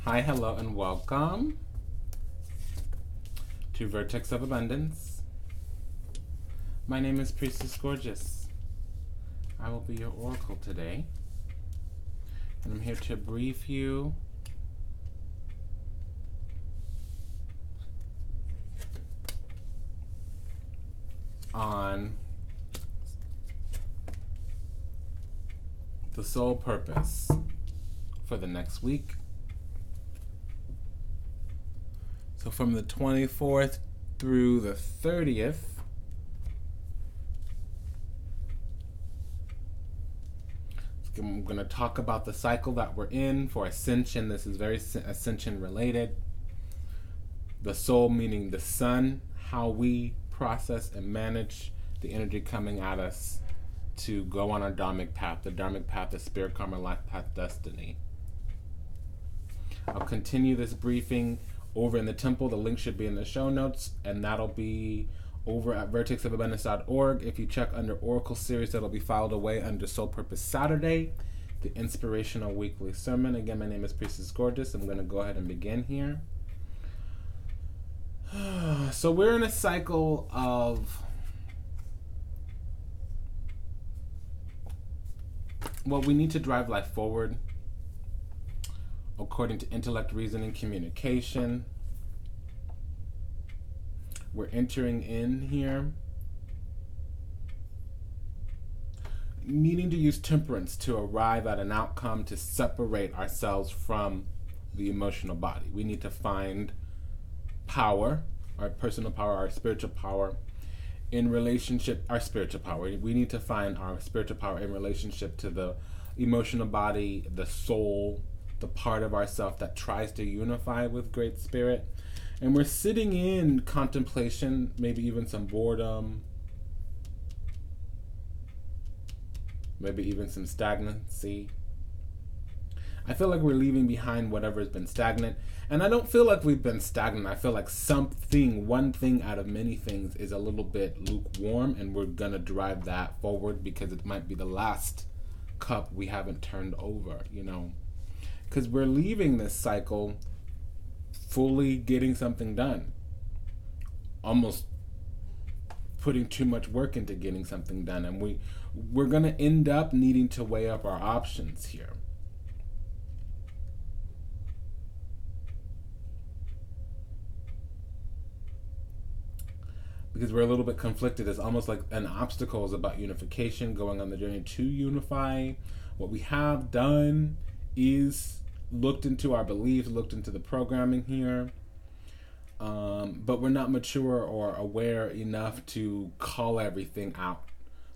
Hi, hello, and welcome to Vertex of Abundance. My name is Priestess Gorgeous. I will be your oracle today, and I'm here to brief you on the soul purpose for the next week. So from the 24th through the 30th, I'm going to talk about the cycle that we're in for ascension. This is very ascension related. The soul meaning the sun, how we process and manage the energy coming at us to go on our dharmic path. The dharmic path is spirit, karma, life path, destiny. I'll continue this briefing over in the temple. The link should be in the show notes, and that'll be over at vertexofabundance.org. If you check under Oracle Series, that'll be filed away under Soul Purpose Saturday, the inspirational weekly sermon. Again, my name is Priestess Gorgeous. I'm going to go ahead and begin here. So we're in a cycle of, well, we need to drive life forward according to intellect, reasoning, communication. We're entering in here needing to use temperance to arrive at an outcome to separate ourselves from the emotional body. We need to find power, our personal power, our spiritual power in relationship, our spiritual power. We need to find our spiritual power in relationship to the emotional body, the soul, the part of ourself that tries to unify with Great Spirit. And we're sitting in contemplation, maybe even some boredom, maybe even some stagnancy. I feel like we're leaving behind whatever has been stagnant. And I don't feel like we've been stagnant. I feel like something, one thing out of many things is a little bit lukewarm, and we're going to drive that forward because it might be the last cup we haven't turned over, you know. Because we're leaving this cycle fully getting something done. Almost putting too much work into getting something done. And we're going to end up needing to weigh up our options here. Because we're a little bit conflicted. It's almost like an obstacle is about unification, going on the journey to unify. What we have done is looked into our beliefs, looked into the programming here, but we're not mature or aware enough to call everything out.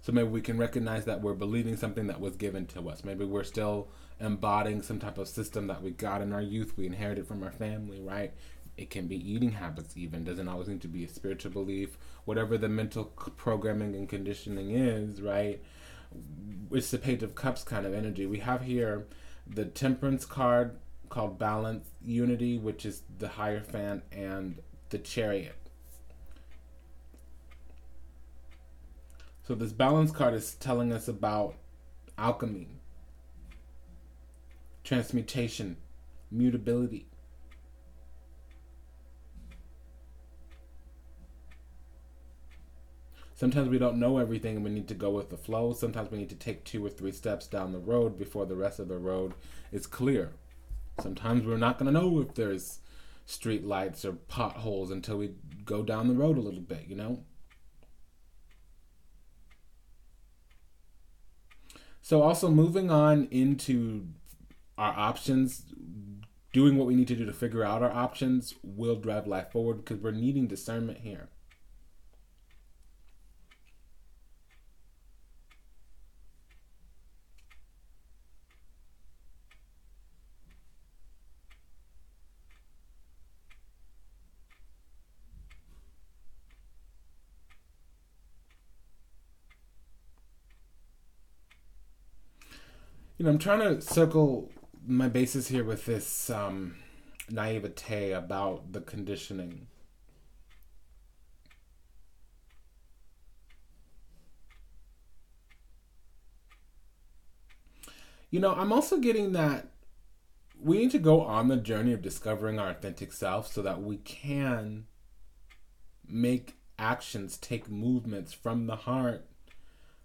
So maybe we can recognize that we're believing something that was given to us. Maybe we're still embodying some type of system that we got in our youth, we inherited from our family, right? It can be eating habits even. Doesn't always need to be a spiritual belief. Whatever the mental programming and conditioning is, right? It's the Page of Cups kind of energy. We have here the Temperance card called Balance, Unity, which is the Hierophant, and the Chariot. So this Balance card is telling us about alchemy, transmutation, mutability. Sometimes we don't know everything and we need to go with the flow. Sometimes we need to take 2 or 3 steps down the road before the rest of the road is clear. Sometimes we're not going to know if there's street lights or potholes until we go down the road a little bit, you know? So also moving on into our options, doing what we need to do to figure out our options will drive life forward because we're needing discernment here. You know, I'm trying to circle my bases here with this naivete about the conditioning. You know, I'm also getting that we need to go on the journey of discovering our authentic self so that we can make actions, take movements from the heart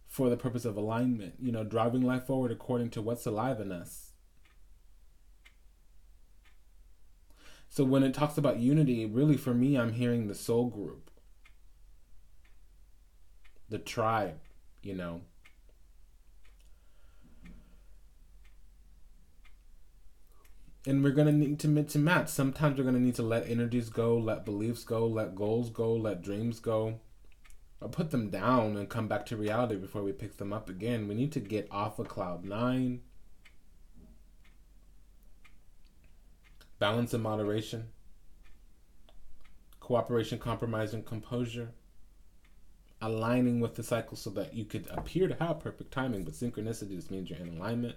for the purpose of alignment, driving life forward according to what's alive in us. So when it talks about unity, really for me, I'm hearing the soul group, the tribe, And we're going to need to match. Sometimes we're going to need to let energies go, let beliefs go, let goals go, let dreams go. Or put them down and come back to reality before we pick them up again. We need to get off of cloud 9. Balance and moderation. Cooperation, compromise, and composure. Aligning with the cycle so that you could appear to have perfect timing, but synchronicity just means you're in alignment.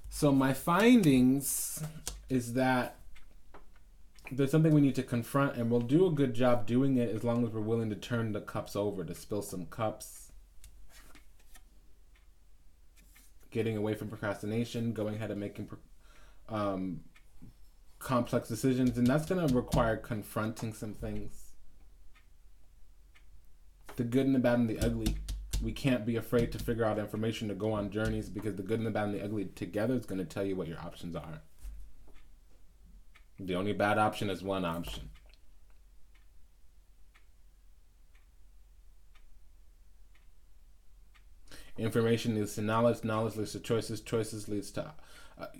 So my findings is that there's something we need to confront, and we'll do a good job doing it as long as we're willing to turn the cups over, to spill some cups. Getting away from procrastination, going ahead and making complex decisions, and that's going to require confronting some things. The good and the bad and the ugly. We can't be afraid to figure out information to go on journeys, because the good and the bad and the ugly together is going to tell you what your options are. The only bad option is one option. Information leads to knowledge, knowledge leads to choices, choices leads to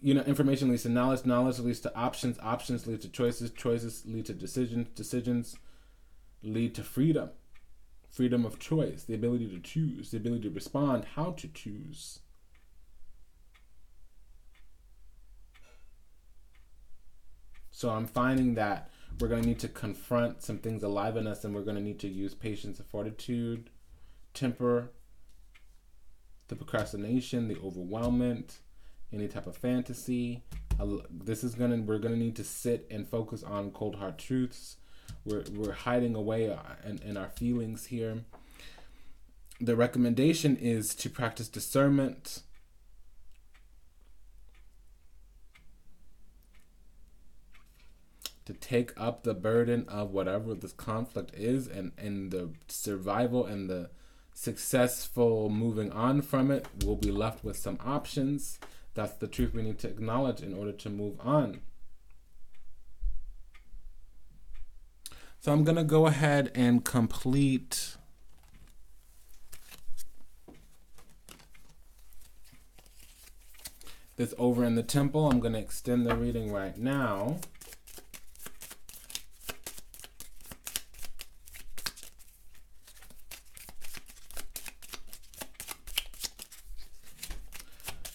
information leads to knowledge, knowledge leads to options, options lead to choices, choices lead to decisions, decisions lead to freedom. Freedom of choice, the ability to choose, the ability to respond, how to choose. So I'm finding that we're going to need to confront some things alive in us, and we're going to need to use patience and fortitude, temper, the procrastination, the overwhelmment, any type of fantasy. We're going to need to sit and focus on cold hard truths. We're hiding away in our feelings here. The recommendation is to practice discernment, to take up the burden of whatever this conflict is, and the survival and the successful moving on from it. We'll be left with some options. That's the truth we need to acknowledge in order to move on. So I'm going to go ahead and complete this over in the temple. I'm going to extend the reading right now.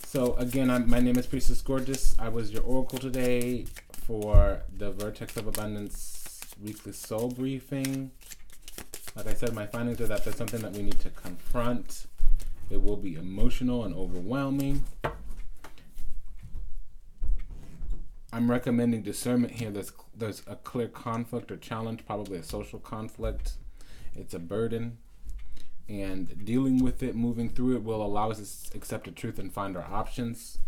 So again, my name is Priestess Gorgeous. I was your oracle today for the Vertex of Abundance weekly soul briefing. Like I said, my findings are that there's something that we need to confront. It will be emotional and overwhelming. I'm recommending discernment here. There's a clear conflict or challenge, probably a social conflict. It's a burden. And dealing with it, moving through it, will allow us to accept the truth and find our options.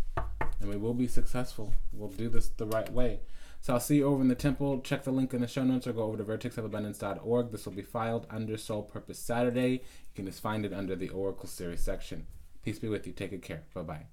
And we will be successful. We'll do this the right way. So I'll see you over in the temple. Check the link in the show notes or go over to vertexofabundance.org. This will be filed under Soul Purpose Saturday. You can just find it under the Oracle Series section. Peace be with you. Take good care. Bye-bye.